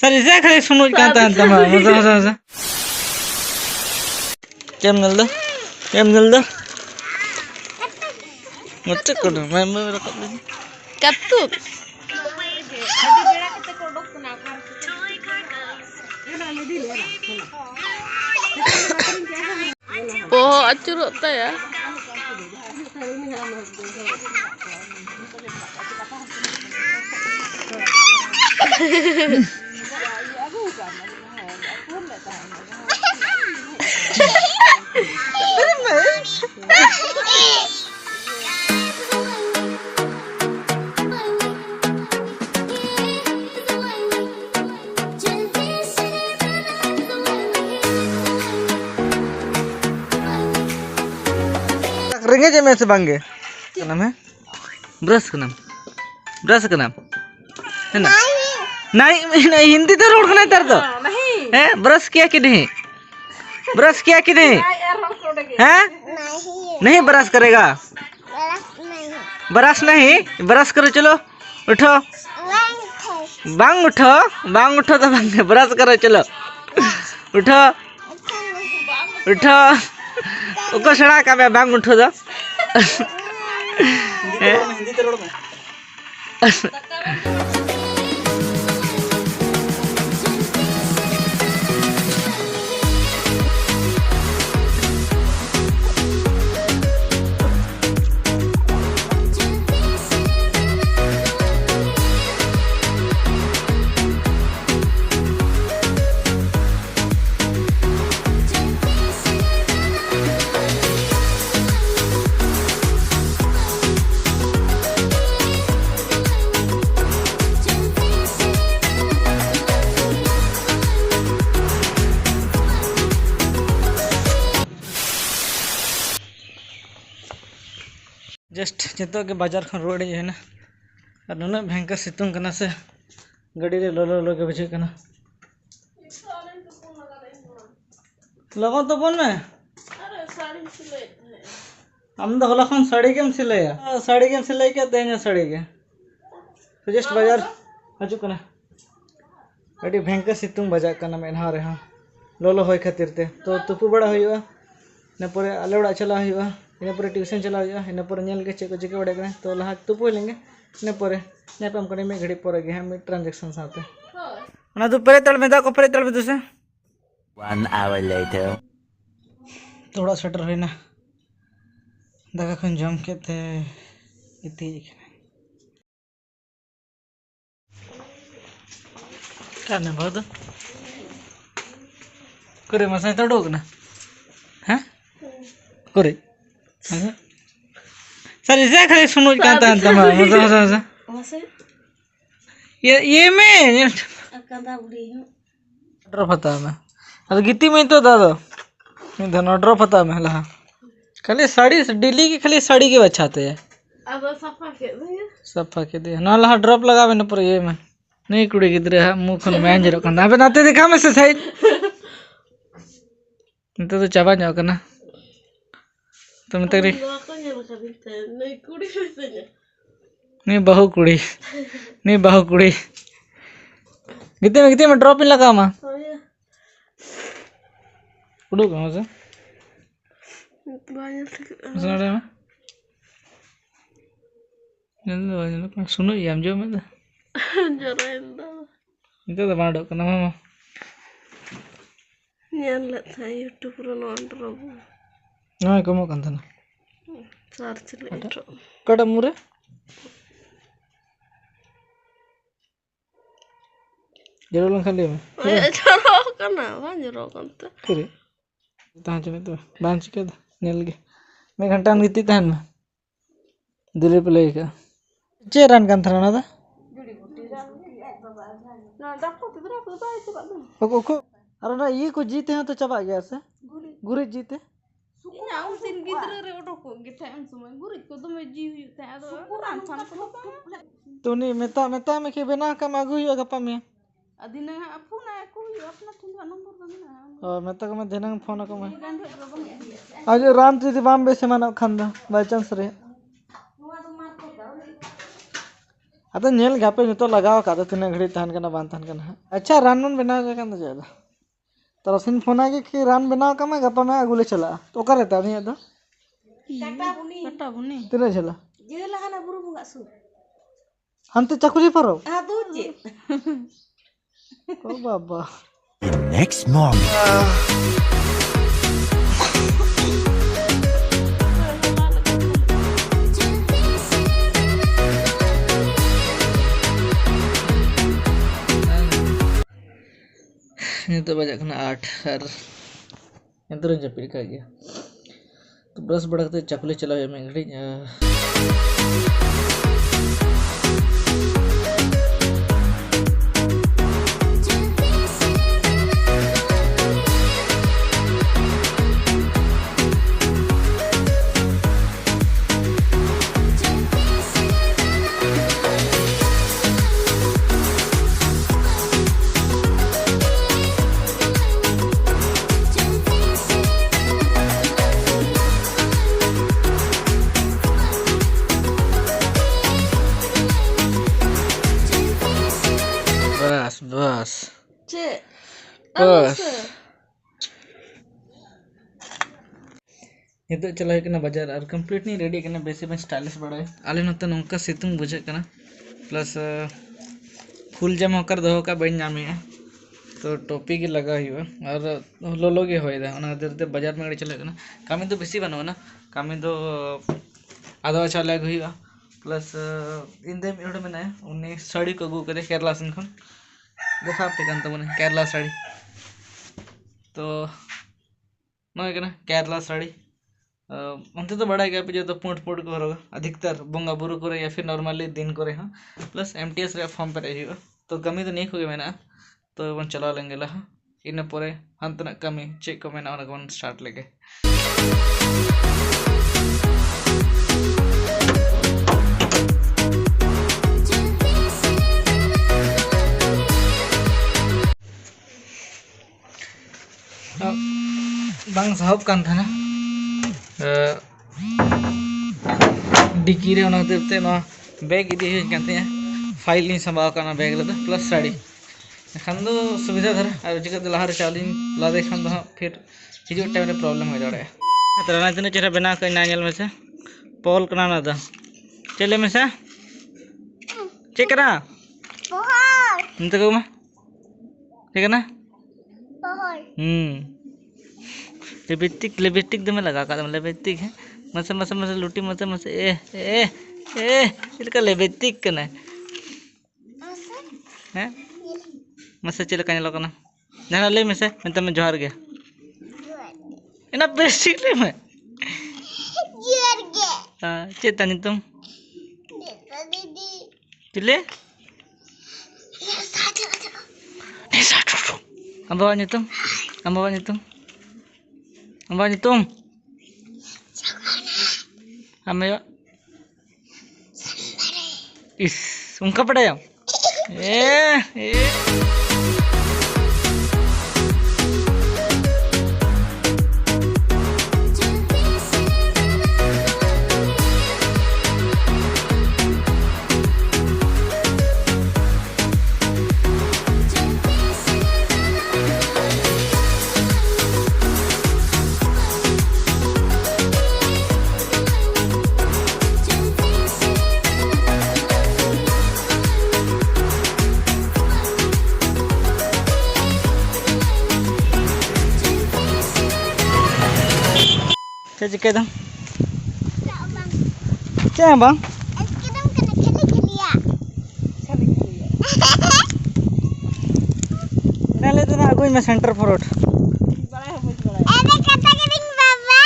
Sir इसे खाली सुनो कहता है तमा मजा मजा मजा केम नल दो मुझे करो मैं रखा दे कत्तू oh acurut ta ya रेंगे जे में से बांगे क्या नाम है ब्रश का नाम है ना नहीं हिंदी तो रोड खाना तर तो है ब्रश किया कि नहीं है नहीं ब्रश करेगा ब्रश नहीं ब्रश करो चलो उठो बांग उठो तो बांगे ब्रश करो चलो उठो उको सड़ा का मैं बांग उठो दो जस्ट जितो के बाजार खन रोड है ना और नुना भयंकर सितुंग करना से गाड़ी रे लो के बुझे करना लगो तो बोल में हम तो होला खन साड़ी केम सिलाई क्या देंगे साड़ी के तो जस्ट बाजार हजू करना गाड़ी भयंकर सितुंग बजा करना में नहा रहे लोलो होय खातिर ते तो तुपु बड़ा हुआ ने परे आले उड़ा चला हुआ इन पर ट्यूशन चला इन पर के चेक चिके बड़े तो लहा तुपु लेंगे इन पर नेपम करे में घड़ी पर गए हम ट्रांजैक्शन साथे ना तो परे तल में दा को परे तल में दूसरे 1 hour later थोड़ा स्वेटर है ना दाका खन जम के थे इति करने बहुत करे मसाई तो डोग ना हैं करे सर इसे खाली सुनो कहता है तमा मजा ये मैं akanda budi ड्रॉप होता मैं अब गीती में तो दादा मैं धन ड्रॉप होता मैं ला खाली साड़ी डेली की खाली साड़ी के बचाते हैं अब सफा के दे ना ला ड्रॉप लगावे न पर ये मैं नहीं कुड़ी गिदरे है मुंह खन मैंज रखन अबे नाते दिखा में से साइड तो चाबा जाओ करना तुम तेरी नहीं बहु कुड़ी कितने में ड्रॉप इन लगा मा उड़ो कहाँ से सुना में जल्दी सुनो ये हम जो में itu tuh mana dok kenapa mah nyala था YouTube रो नॉन nah kamu kan tanah search ले kada murah jero lang kali mah jero kana wan jero kan ta kiri tahan cuma itu bahan sikit nyel lagi मैं घंटा नीति तहन में दिल्ली पे लेके चेरान kan tanah nada को अरे ना ये को जीते हैं तो चबा गया से गुरी जीते तो नहीं मेता में के बिना का मागू हुआ गप्पा में मेता का मैं देना फोन का मैं आज राम जी बॉम्बे से माना खंदा बाय चांस रे अद नेल गापे नितो लगाव का तीन घड़ी तहन कना बान तहन कना अच्छा रान मन बनाव के कान जादा तरसिन फोना कि रान बनाव का गपा में अगुले चला तो ओका रहता नहीं अद कटा बुनी तीन चला जे लगाना बुरु बुंगा सु हमते चकुली परो आ दू जे ओ बाबा Next morning. ini tuh banyak kena art yang turun japir kayak तो ब्रश बड़ा करते चकले चला है मैं घड़ी बस चे बस itu चला है बाजार और कंप्लीट नहीं रेडी करना बेसी में स्टाइलिश बड़ा है आले नते नौका सितुंग बुझे करना प्लस फुल जम होकर दो का बन जामे तो टोपी की लगा हुआ और लोलो के होए दा ओना देरते बाजार में चले करना कामी तो बेसी बनवा ना कामी तो आधा चले हुआ प्लस इन दे इडो में ना उन्हें साड़ी को गु करे केरला सन खन देखा पे कांता मने केरला साड़ी तो नय कना केरला साड़ी अंते तो बड़ा गया पे जो तो पोट पोट को होगा अधिकतर बोंगा बुरु करे या फिर नॉर्मली दिन करे हां प्लस एमटीएस रे फॉर्म पे रहियो तो कमी तो नहीं होगे मेना तो बन चला लेंगे ला इन परे हंतना कमी चेक को मेना ओना को स्टार्ट लेके bang sahab kan था ना डिकी रे ओना देते ना बैग इदी हुई कहते हैं फाइल नहीं संभाव करना बैग लेते प्लस साड़ी खान दो सुविधा धर और जगह लहर चालिन लादे खान दो फिर हिजू टाइम रे प्रॉब्लम हो दाड़े तरना दिन चेहरा बना कर ना नेल में से पॉल कना ना दा चले में से चेक करा पॉल इंत को मा ठीक है ना लिपस्टिक दमे लगा का लिपस्टिक है मसे मसे मसे लुटी मसे मसे इनका लिपस्टिक कना है मसे चले कने लोकना जाना ले मसे मैं तमे जोहार गया इना लिपस्टिक ले मैं जोहार गया हां चेता नहीं तुम दीदी चले Ambawa tuh, ambawa tuh, ambawa, is, ungkap pada ya, Saya cek dong. Cek bang. Sekarang kena kali ya. Nah lihat na aku ini center forward. Ada kata keling baba.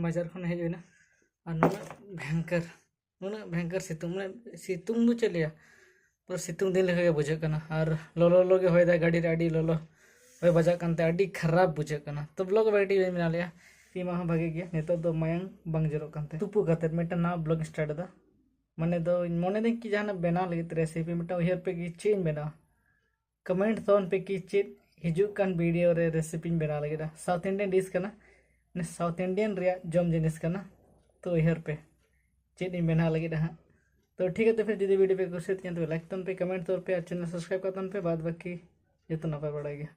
बाजार खन हेज ना और नुना भयंकर सितुंग दो चलिया पर सितुंग दिन लेके बुझे कना और लोलो लोगे होय दा गाड़ी रे आडी लोलो होय बजा कानते आडी खराब बुझे कना तो ब्लॉग बैठी मिला लिया सीमा हाँ भागे गया नितो दो मायंग बंग जरो कांते तुपु काते मिटा ना ब्लॉग स्टार्ट दा माने दो मोने दे कि जाना बना लगित रेसिपी मिटा उहर पे कि चेन बना कमेंट तोन पे कि चेन हिजुक कान वीडियो रे रेसिपी बना लगिदा साउथ इंडियन डिश कना ने साउथ इंडियन रिया जम जिनिस कना तो उहर पे चेन बना लगिदा हाँ तो ठीक है। तो फिर जुदी वीडियो पे कुछ तो लाइक तन पे कमेंट तौर पे चैनल सब्सक्राइब कर तन पे बाद बाकी ये तो नपाय बड़ा गया।